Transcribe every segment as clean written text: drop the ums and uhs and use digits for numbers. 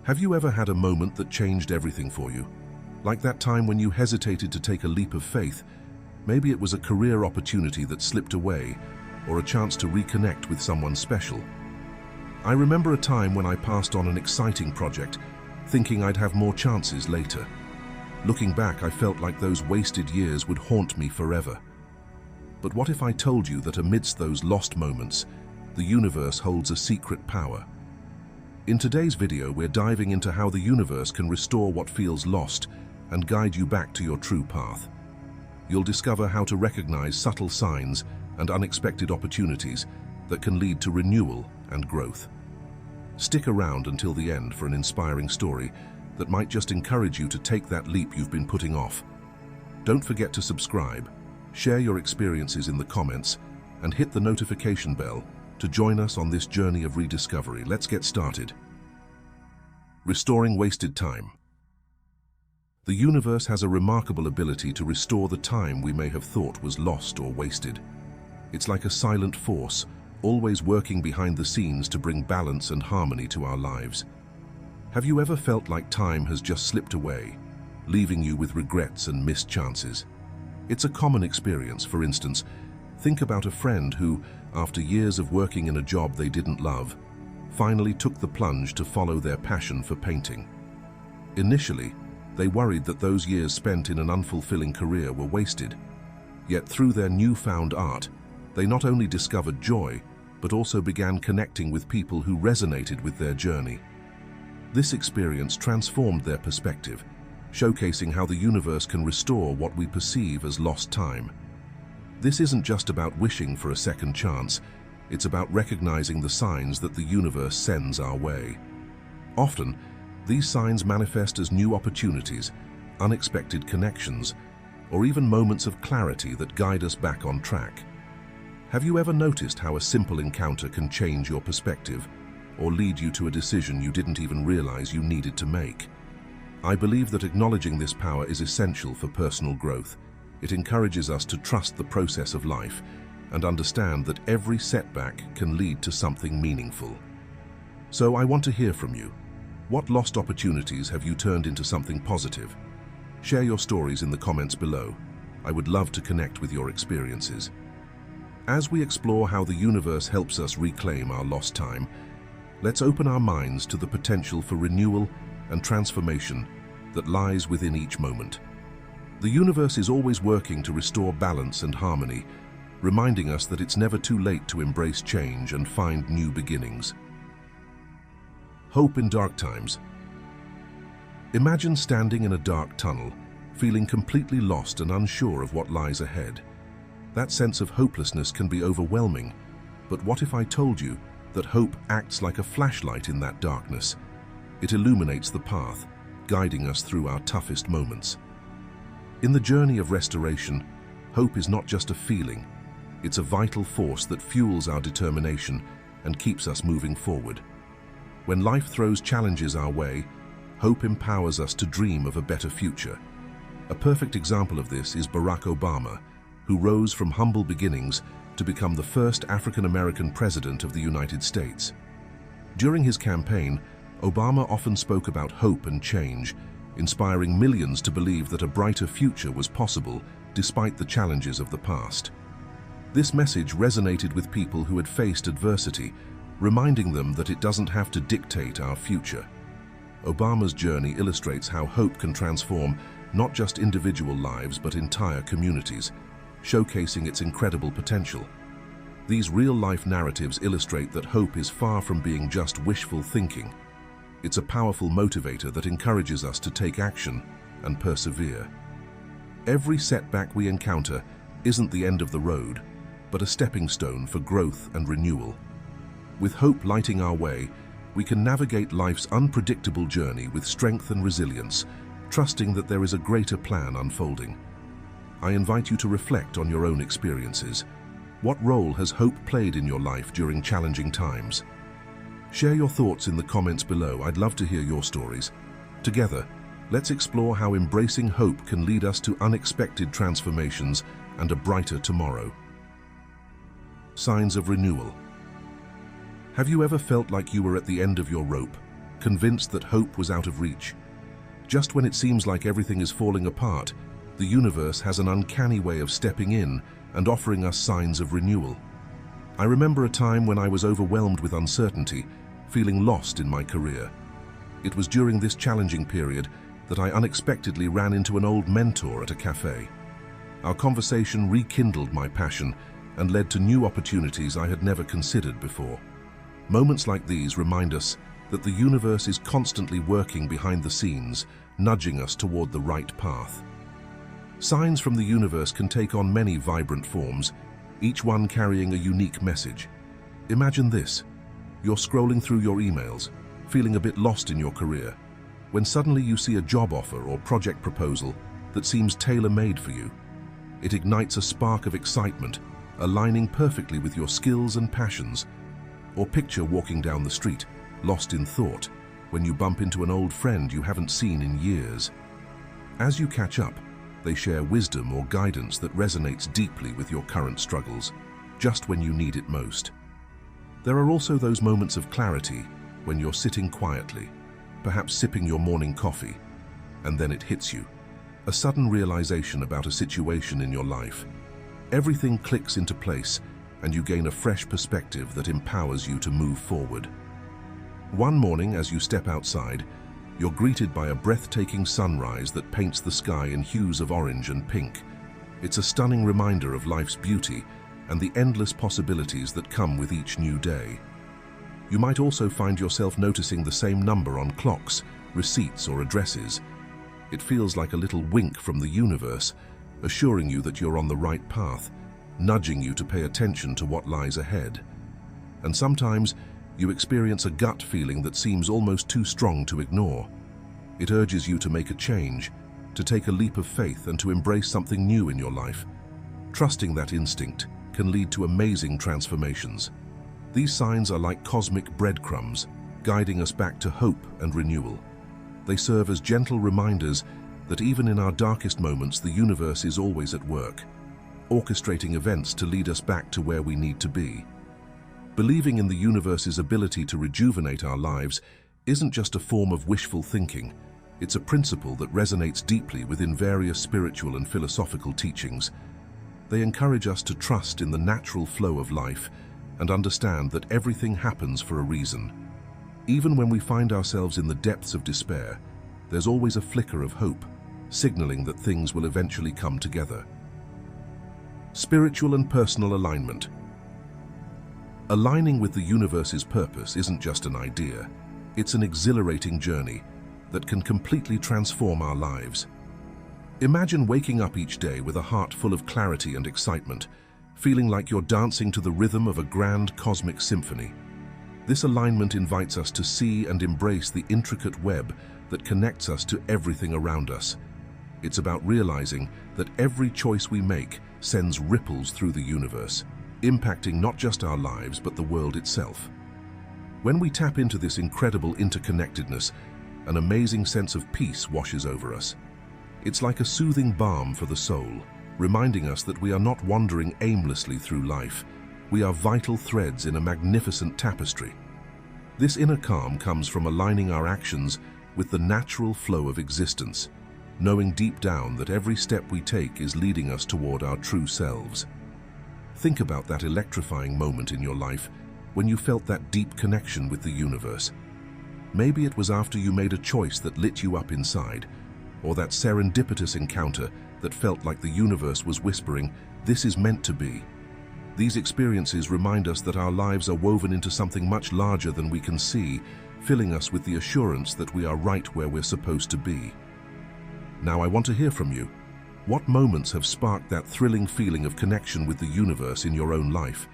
Have you ever had a moment that changed everything for you? Like that time when you hesitated to take a leap of faith? Maybe it was a career opportunity that slipped away, or a chance to reconnect with someone special. I remember a time when I passed on an exciting project, thinking I'd have more chances later. Looking back, I felt like those wasted years would haunt me forever. But what if I told you that amidst those lost moments, the universe holds a secret power? In today's video, we're diving into how the universe can restore what feels lost and guide you back to your true path. You'll discover how to recognize subtle signs and unexpected opportunities that can lead to renewal and growth. Stick around until the end for an inspiring story that might just encourage you to take that leap you've been putting off. Don't forget to subscribe, share your experiences in the comments, and hit the notification bell to join us on this journey of rediscovery. Let's get started. Restoring wasted time. The universe has a remarkable ability to restore the time we may have thought was lost or wasted. It's like a silent force, always working behind the scenes to bring balance and harmony to our lives. Have you ever felt like time has just slipped away, leaving you with regrets and missed chances? It's a common experience. For instance, think about a friend who, after years of working in a job they didn't love, finally took the plunge to follow their passion for painting. Initially, they worried that those years spent in an unfulfilling career were wasted. Yet through their newfound art, they not only discovered joy, but also began connecting with people who resonated with their journey. This experience transformed their perspective, showcasing how the universe can restore what we perceive as lost time. This isn't just about wishing for a second chance, it's about recognizing the signs that the universe sends our way. Often, these signs manifest as new opportunities, unexpected connections, or even moments of clarity that guide us back on track. Have you ever noticed how a simple encounter can change your perspective, or lead you to a decision you didn't even realize you needed to make? I believe that acknowledging this power is essential for personal growth. It encourages us to trust the process of life and understand that every setback can lead to something meaningful. So I want to hear from you. What lost opportunities have you turned into something positive? Share your stories in the comments below. I would love to connect with your experiences. As we explore how the universe helps us reclaim our lost time, let's open our minds to the potential for renewal and transformation that lies within each moment. The universe is always working to restore balance and harmony, reminding us that it's never too late to embrace change and find new beginnings. Hope in dark times. Imagine standing in a dark tunnel, feeling completely lost and unsure of what lies ahead. That sense of hopelessness can be overwhelming, but what if I told you that hope acts like a flashlight in that darkness? It illuminates the path, guiding us through our toughest moments. In the journey of restoration, hope is not just a feeling, it's a vital force that fuels our determination and keeps us moving forward. When life throws challenges our way, hope empowers us to dream of a better future. A perfect example of this is Barack Obama, who rose from humble beginnings to become the first African-American president of the United States. During his campaign, Obama often spoke about hope and change, inspiring millions to believe that a brighter future was possible despite the challenges of the past. This message resonated with people who had faced adversity, reminding them that it doesn't have to dictate our future. Obama's journey illustrates how hope can transform not just individual lives but entire communities, showcasing its incredible potential. These real-life narratives illustrate that hope is far from being just wishful thinking. It's a powerful motivator that encourages us to take action and persevere. Every setback we encounter isn't the end of the road, but a stepping stone for growth and renewal. With hope lighting our way, we can navigate life's unpredictable journey with strength and resilience, trusting that there is a greater plan unfolding. I invite you to reflect on your own experiences. What role has hope played in your life during challenging times? Share your thoughts in the comments below. I'd love to hear your stories. Together, let's explore how embracing hope can lead us to unexpected transformations and a brighter tomorrow. Signs of renewal. Have you ever felt like you were at the end of your rope, convinced that hope was out of reach. Just when it seems like everything is falling apart, the universe has an uncanny way of stepping in and offering us signs of renewal. I remember a time when I was overwhelmed with uncertainty, feeling lost in my career. It was during this challenging period that I unexpectedly ran into an old mentor at a cafe. Our conversation rekindled my passion and led to new opportunities I had never considered before. Moments like these remind us that the universe is constantly working behind the scenes, nudging us toward the right path. Signs from the universe can take on many vibrant forms, each one carrying a unique message. Imagine this: you're scrolling through your emails, feeling a bit lost in your career, when suddenly you see a job offer or project proposal that seems tailor-made for you. It ignites a spark of excitement, aligning perfectly with your skills and passions. Or picture walking down the street, lost in thought, when you bump into an old friend you haven't seen in years. As you catch up, they share wisdom or guidance that resonates deeply with your current struggles, just when you need it most. There are also those moments of clarity when you're sitting quietly, perhaps sipping your morning coffee, and then it hits you. A sudden realization about a situation in your life. Everything clicks into place, and you gain a fresh perspective that empowers you to move forward. One morning, as you step outside, you're greeted by a breathtaking sunrise that paints the sky in hues of orange and pink. It's a stunning reminder of life's beauty and the endless possibilities that come with each new day. You might also find yourself noticing the same number on clocks, receipts, or addresses. It feels like a little wink from the universe, assuring you that you're on the right path, nudging you to pay attention to what lies ahead. And sometimes, you experience a gut feeling that seems almost too strong to ignore. It urges you to make a change, to take a leap of faith and to embrace something new in your life. Trusting that instinct can lead to amazing transformations. These signs are like cosmic breadcrumbs, guiding us back to hope and renewal. They serve as gentle reminders that even in our darkest moments, the universe is always at work, orchestrating events to lead us back to where we need to be. Believing in the universe's ability to rejuvenate our lives isn't just a form of wishful thinking. It's a principle that resonates deeply within various spiritual and philosophical teachings. They encourage us to trust in the natural flow of life and understand that everything happens for a reason. Even when we find ourselves in the depths of despair, there's always a flicker of hope, signaling that things will eventually come together. Spiritual and personal alignment. Aligning with the universe's purpose isn't just an idea, it's an exhilarating journey that can completely transform our lives. Imagine waking up each day with a heart full of clarity and excitement, feeling like you're dancing to the rhythm of a grand cosmic symphony. This alignment invites us to see and embrace the intricate web that connects us to everything around us. It's about realizing that every choice we make sends ripples through the universe, impacting not just our lives but the world itself. When we tap into this incredible interconnectedness, an amazing sense of peace washes over us. It's like a soothing balm for the soul, reminding us that we are not wandering aimlessly through life. We are vital threads in a magnificent tapestry. This inner calm comes from aligning our actions with the natural flow of existence, knowing deep down that every step we take is leading us toward our true selves. Think about that electrifying moment in your life when you felt that deep connection with the universe. Maybe it was after you made a choice that lit you up inside, or that serendipitous encounter that felt like the universe was whispering, "This is meant to be." These experiences remind us that our lives are woven into something much larger than we can see, filling us with the assurance that we are right where we're supposed to be. Now I want to hear from you. What moments have sparked that thrilling feeling of connection with the universe in your own life?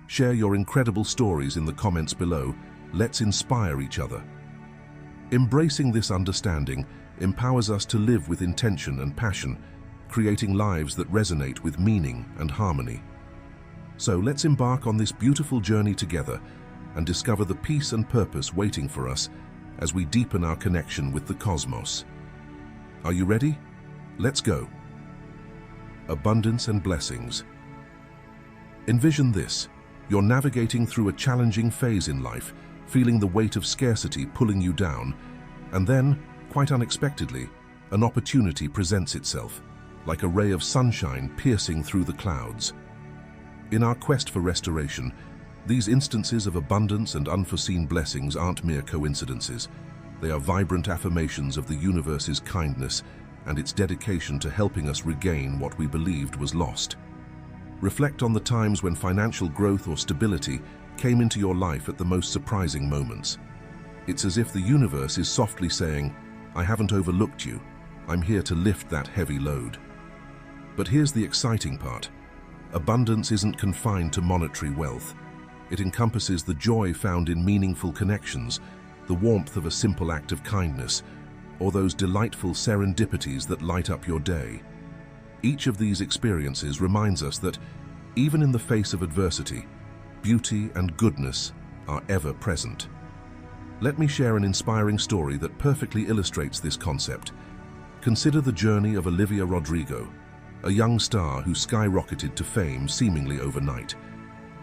Share your incredible stories in the comments below. Let's inspire each other. Embracing this understanding empowers us to live with intention and passion, creating lives that resonate with meaning and harmony. So let's embark on this beautiful journey together and discover the peace and purpose waiting for us as we deepen our connection with the cosmos. Are you ready? Let's go. Abundance and blessings. Envision this. You're navigating through a challenging phase in life, feeling the weight of scarcity pulling you down, and then, quite unexpectedly, an opportunity presents itself, like a ray of sunshine piercing through the clouds. In our quest for restoration, these instances of abundance and unforeseen blessings aren't mere coincidences. They are vibrant affirmations of the universe's kindness and its dedication to helping us regain what we believed was lost. Reflect on the times when financial growth or stability came into your life at the most surprising moments. It's as if the universe is softly saying, "I haven't overlooked you. I'm here to lift that heavy load." But here's the exciting part. Abundance isn't confined to monetary wealth. It encompasses the joy found in meaningful connections, the warmth of a simple act of kindness, or those delightful serendipities that light up your day. Each of these experiences reminds us that, even in the face of adversity, beauty and goodness are ever present. Let me share an inspiring story that perfectly illustrates this concept. Consider the journey of Olivia Rodrigo, a young star who skyrocketed to fame seemingly overnight.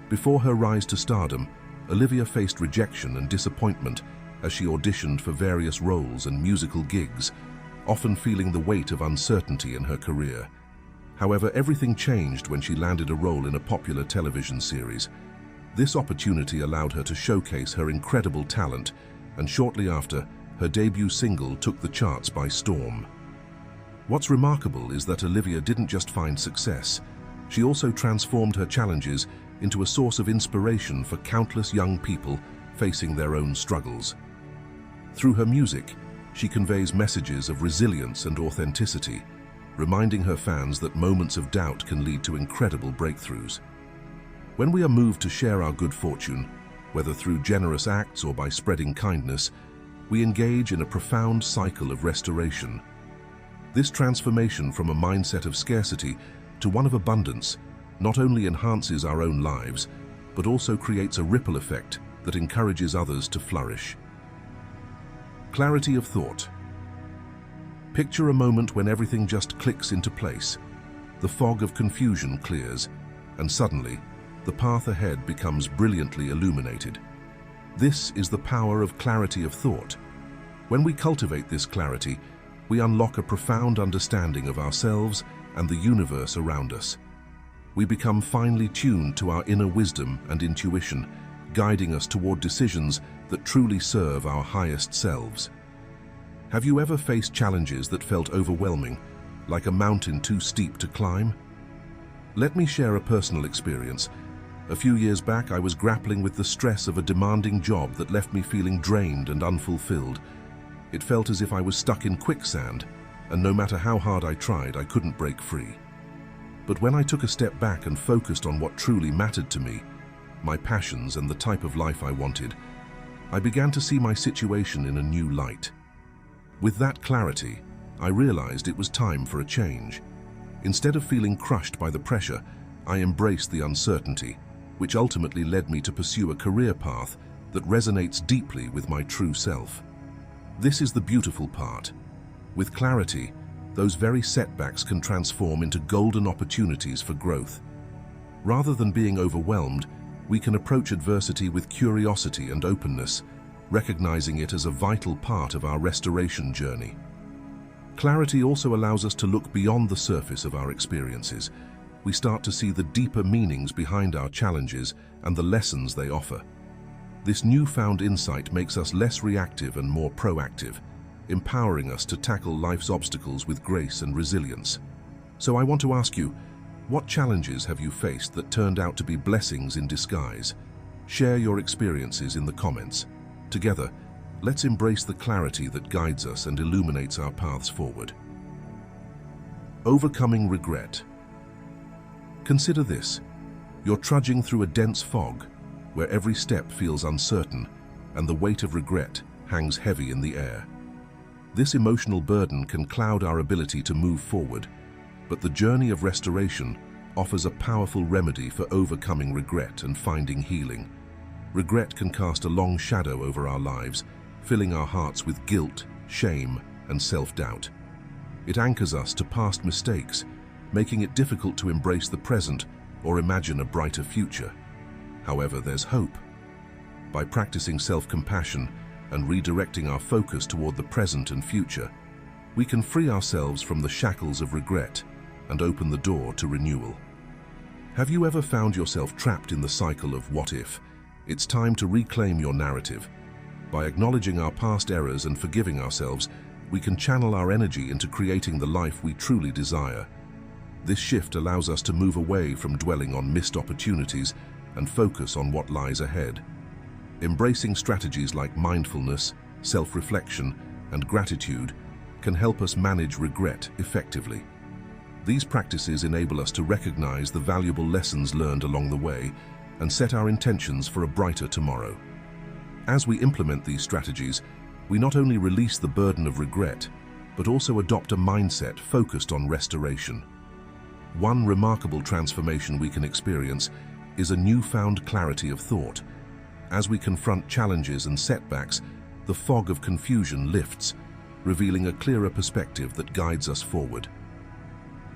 Before her rise to stardom, Olivia faced rejection and disappointment as she auditioned for various roles and musical gigs, often feeling the weight of uncertainty in her career. However, everything changed when she landed a role in a popular television series. This opportunity allowed her to showcase her incredible talent, and shortly after, her debut single took the charts by storm. What's remarkable is that Olivia didn't just find success. She also transformed her challenges into a source of inspiration for countless young people facing their own struggles. Through her music, she conveys messages of resilience and authenticity, reminding her fans that moments of doubt can lead to incredible breakthroughs. When we are moved to share our good fortune, whether through generous acts or by spreading kindness, we engage in a profound cycle of restoration. This transformation from a mindset of scarcity to one of abundance not only enhances our own lives, but also creates a ripple effect that encourages others to flourish. Clarity of thought. Picture a moment when everything just clicks into place. The fog of confusion clears, and suddenly, the path ahead becomes brilliantly illuminated. This is the power of clarity of thought. When we cultivate this clarity, we unlock a profound understanding of ourselves and the universe around us. We become finely tuned to our inner wisdom and intuition, guiding us toward decisions that truly serve our highest selves. Have you ever faced challenges that felt overwhelming, like a mountain too steep to climb? Let me share a personal experience. A few years back, I was grappling with the stress of a demanding job that left me feeling drained and unfulfilled. It felt as if I was stuck in quicksand, and no matter how hard I tried, I couldn't break free. But when I took a step back and focused on what truly mattered to me, my passions and the type of life I wanted, I began to see my situation in a new light. With that clarity, I realized it was time for a change. Instead of feeling crushed by the pressure, I embraced the uncertainty, which ultimately led me to pursue a career path that resonates deeply with my true self. This is the beautiful part. With clarity, those very setbacks can transform into golden opportunities for growth. Rather than being overwhelmed, we can approach adversity with curiosity and openness, recognizing it as a vital part of our restoration journey. Clarity also allows us to look beyond the surface of our experiences. We start to see the deeper meanings behind our challenges and the lessons they offer. This newfound insight makes us less reactive and more proactive, empowering us to tackle life's obstacles with grace and resilience. So I want to ask you, what challenges have you faced that turned out to be blessings in disguise? Share your experiences in the comments. Together, let's embrace the clarity that guides us and illuminates our paths forward. Overcoming regret. Consider this. You're trudging through a dense fog, where every step feels uncertain and the weight of regret hangs heavy in the air. This emotional burden can cloud our ability to move forward, but the journey of restoration offers a powerful remedy for overcoming regret and finding healing. Regret can cast a long shadow over our lives, filling our hearts with guilt, shame, and self-doubt. It anchors us to past mistakes, making it difficult to embrace the present or imagine a brighter future. However, there's hope. By practicing self-compassion and redirecting our focus toward the present and future, we can free ourselves from the shackles of regret and open the door to renewal. Have you ever found yourself trapped in the cycle of what if? It's time to reclaim your narrative. By acknowledging our past errors and forgiving ourselves, we can channel our energy into creating the life we truly desire. This shift allows us to move away from dwelling on missed opportunities and focus on what lies ahead. Embracing strategies like mindfulness, self-reflection, and gratitude can help us manage regret effectively. These practices enable us to recognize the valuable lessons learned along the way and set our intentions for a brighter tomorrow. As we implement these strategies, we not only release the burden of regret, but also adopt a mindset focused on restoration. One remarkable transformation we can experience is a newfound clarity of thought. As we confront challenges and setbacks, the fog of confusion lifts, revealing a clearer perspective that guides us forward.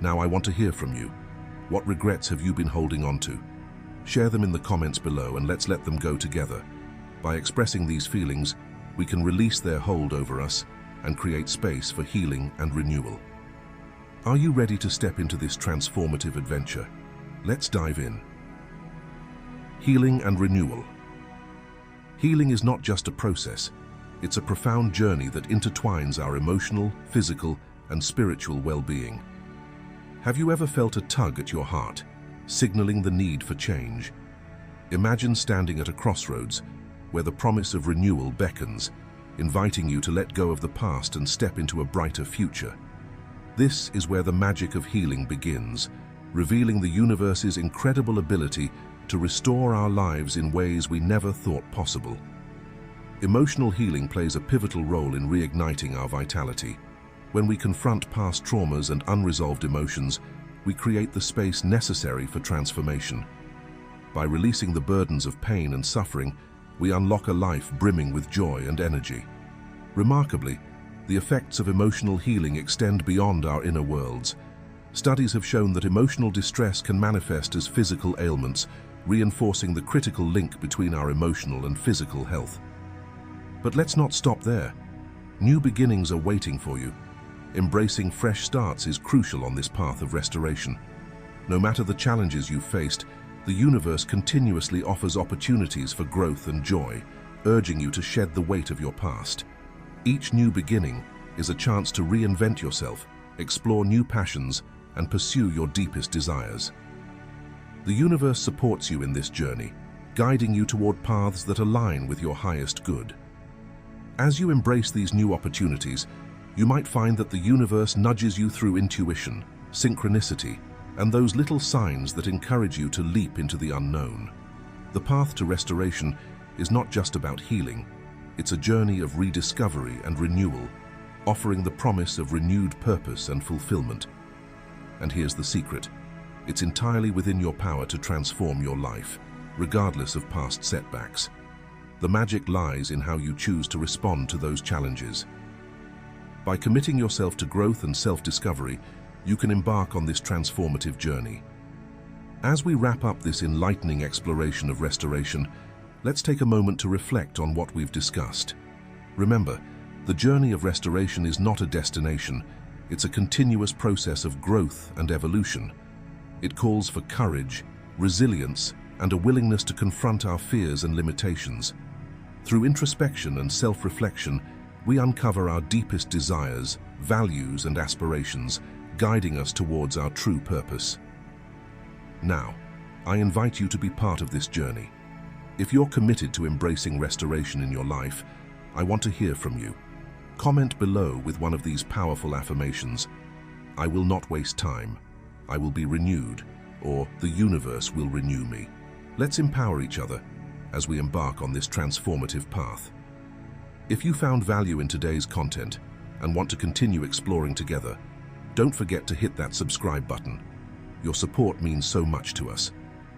Now I want to hear from you. What regrets have you been holding on to? Share them in the comments below and let's let them go together. By expressing these feelings, we can release their hold over us and create space for healing and renewal. Are you ready to step into this transformative adventure? Let's dive in. Healing and renewal. Healing is not just a process, it's a profound journey that intertwines our emotional, physical, and spiritual well-being. Have you ever felt a tug at your heart, signaling the need for change? Imagine standing at a crossroads where the promise of renewal beckons, inviting you to let go of the past and step into a brighter future. This is where the magic of healing begins, revealing the universe's incredible ability to restore our lives in ways we never thought possible. Emotional healing plays a pivotal role in reigniting our vitality. When we confront past traumas and unresolved emotions, we create the space necessary for transformation. By releasing the burdens of pain and suffering, we unlock a life brimming with joy and energy. Remarkably, the effects of emotional healing extend beyond our inner worlds. Studies have shown that emotional distress can manifest as physical ailments, reinforcing the critical link between our emotional and physical health. But let's not stop there. New beginnings are waiting for you. Embracing fresh starts is crucial on this path of restoration. No matter the challenges you've faced, the universe continuously offers opportunities for growth and joy, urging you to shed the weight of your past. Each new beginning is a chance to reinvent yourself, explore new passions, and pursue your deepest desires. The universe supports you in this journey, guiding you toward paths that align with your highest good. As you embrace these new opportunities, you might find that the universe nudges you through intuition, synchronicity, and those little signs that encourage you to leap into the unknown. The path to restoration is not just about healing, it's a journey of rediscovery and renewal, offering the promise of renewed purpose and fulfillment. And here's the secret. It's entirely within your power to transform your life, regardless of past setbacks. The magic lies in how you choose to respond to those challenges. By committing yourself to growth and self-discovery, you can embark on this transformative journey. As we wrap up this enlightening exploration of restoration, let's take a moment to reflect on what we've discussed. Remember, the journey of restoration is not a destination, it's a continuous process of growth and evolution. It calls for courage, resilience, and a willingness to confront our fears and limitations. Through introspection and self-reflection, we uncover our deepest desires, values, and aspirations, guiding us towards our true purpose. Now, I invite you to be part of this journey. If you're committed to embracing restoration in your life, I want to hear from you. Comment below with one of these powerful affirmations. I will not waste time. I will be renewed, or the universe will renew me. Let's empower each other as we embark on this transformative path. If you found value in today's content and want to continue exploring together, don't forget to hit that subscribe button. Your support means so much to us.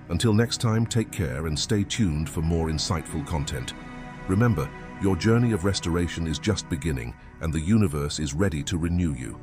Until next time, take care and stay tuned for more insightful content. Remember, your journey of restoration is just beginning, and the universe is ready to renew you.